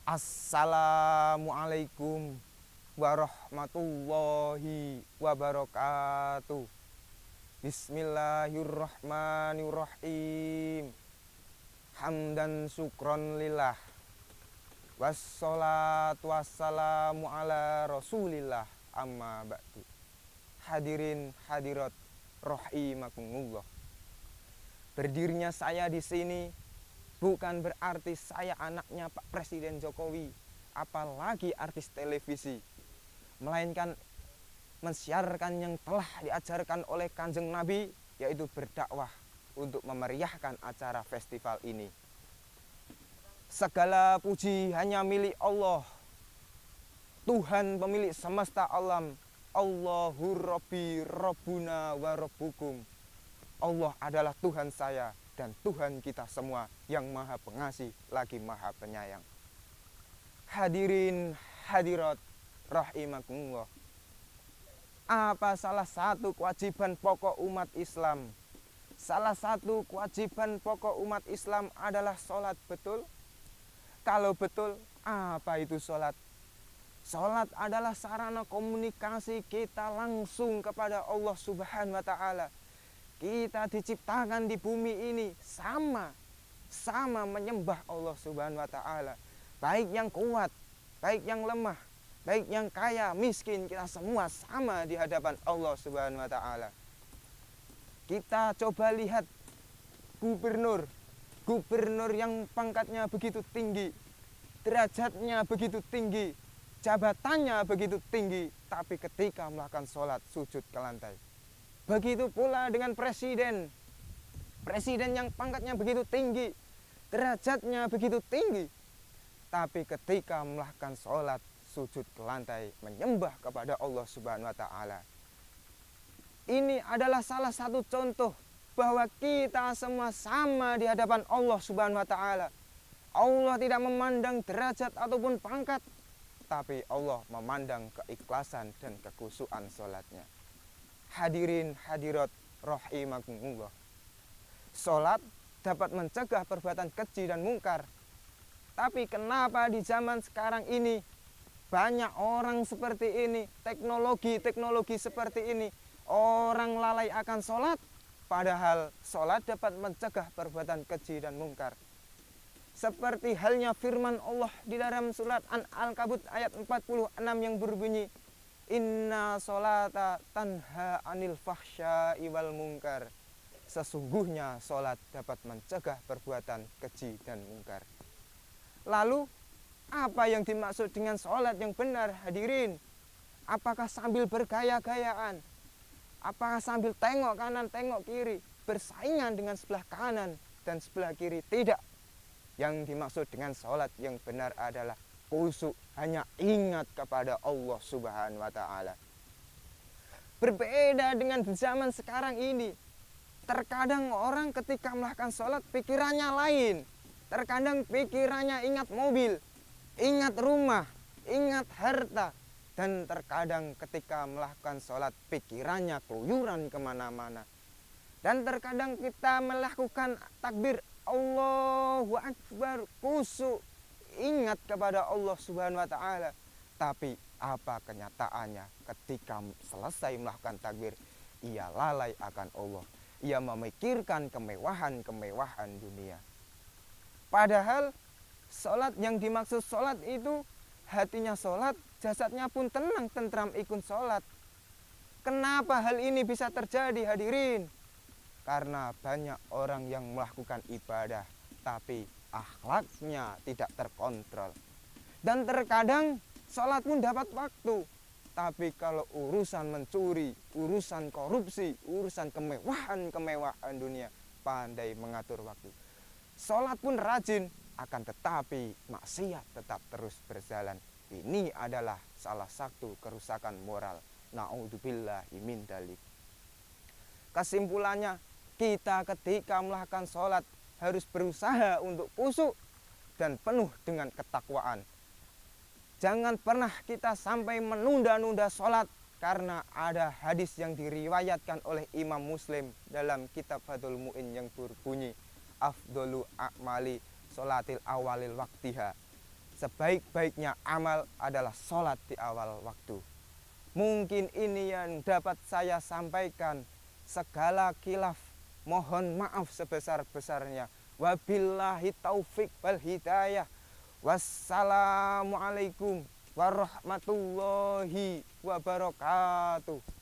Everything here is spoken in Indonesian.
Assalamualaikum warahmatullahi wabarakatuh. Bismillahirrahmanirrahim. Hamdan syukron lillah. Wassalatu wassalamu ala rasulillah. Amma ba'du. Hadirin hadirat rahimakumullah. Berdirinya saya di sini bukan berarti saya anaknya Pak Presiden Jokowi, apalagi artis televisi, melainkan mensiarkan yang telah diajarkan oleh Kanjeng Nabi, yaitu berdakwah untuk memeriahkan acara festival ini. Segala puji hanya milik Allah, Tuhan pemilik semesta alam. Allahur Rabbi Rabbuna wa Rabbukum. Allah adalah Tuhan saya dan Tuhan kita semua yang maha pengasih lagi maha penyayang. Hadirin hadirat rahimakumullah. Apa salah satu kewajiban pokok umat Islam? Salah satu kewajiban pokok umat Islam adalah sholat, betul? Kalau betul, apa itu sholat? Sholat adalah sarana komunikasi kita langsung kepada Allah Subhanahu wa Ta'ala. Kita diciptakan di bumi ini sama menyembah Allah Subhanahu wa Ta'ala. Baik yang kuat, baik yang lemah, baik yang kaya, miskin, kita semua sama di hadapan Allah Subhanahu wa Ta'ala. Kita coba lihat gubernur yang pangkatnya begitu tinggi, derajatnya begitu tinggi, jabatannya begitu tinggi, tapi ketika melakukan sholat sujud ke lantai. Begitu pula dengan presiden yang pangkatnya begitu tinggi, derajatnya begitu tinggi, tapi ketika melakukan sholat sujud ke lantai menyembah kepada Allah Subhanahu wa Ta'ala. Ini adalah salah satu contoh bahwa kita semua sama di hadapan Allah Subhanahu wa Ta'ala. Allah tidak memandang derajat ataupun pangkat, tapi Allah memandang keikhlasan dan kekhusyuan sholatnya. Hadirin hadirat rahimakumullah. Sholat dapat mencegah perbuatan keji dan mungkar. Tapi kenapa di zaman sekarang ini banyak orang seperti ini, teknologi seperti ini, orang lalai akan sholat, padahal sholat dapat mencegah perbuatan keji dan mungkar. Seperti halnya firman Allah di dalam surat Al-Ankabut ayat 46 yang berbunyi, Inna sholata tanha anil fahsya'i wal munkar. Sesungguhnya sholat dapat mencegah perbuatan keji dan mungkar. Lalu, apa yang dimaksud dengan sholat yang benar, hadirin? Apakah sambil bergaya-gayaan? Apakah sambil tengok kanan, tengok kiri, bersaingan dengan sebelah kanan dan sebelah kiri? Tidak. Yang dimaksud dengan sholat yang benar adalah khusyuk, hanya ingat kepada Allah Subhanahu wa Ta'ala. Berbeda dengan zaman sekarang ini. Terkadang orang ketika melakukan sholat pikirannya lain. Terkadang pikirannya ingat mobil, ingat rumah, ingat harta. Dan terkadang ketika melakukan sholat pikirannya keluyuran kemana-mana. Dan terkadang kita melakukan takbir Allahu Akbar, khusyuk, ingat kepada Allah Subhanahu wa Ta'ala. Tapi apa kenyataannya ketika selesai melakukan takbir? Ia lalai akan Allah. Ia memikirkan kemewahan dunia. Padahal sholat yang dimaksud sholat itu hatinya sholat, jasadnya pun tenang, tentram ikut sholat. Kenapa hal ini bisa terjadi, hadirin? Karena banyak orang yang melakukan ibadah tapi akhlaknya tidak terkontrol. Dan terkadang sholat pun dapat waktu, tapi kalau urusan mencuri, urusan korupsi, urusan kemewahan dunia, pandai mengatur waktu. Sholat pun rajin, akan tetapi maksiat tetap terus berjalan. Ini adalah salah satu kerusakan moral. Na'udzubillahi min dzalik. Kesimpulannya, kita ketika melakukan sholat harus berusaha untuk khusyuk dan penuh dengan ketakwaan. Jangan pernah kita sampai menunda-nunda sholat, karena ada hadis yang diriwayatkan oleh Imam Muslim dalam kitab Fathul Mu'in yang berbunyi, Afdolu a'mali sholatil awalil waktiha. sebaik-baiknya amal adalah sholat di awal waktu. Mungkin ini yang dapat saya sampaikan. Segala khilaf mohon maaf sebesar-besarnya. Wabillahi taufik wal hidayah. Wassalamualaikum warahmatullahi wabarakatuh.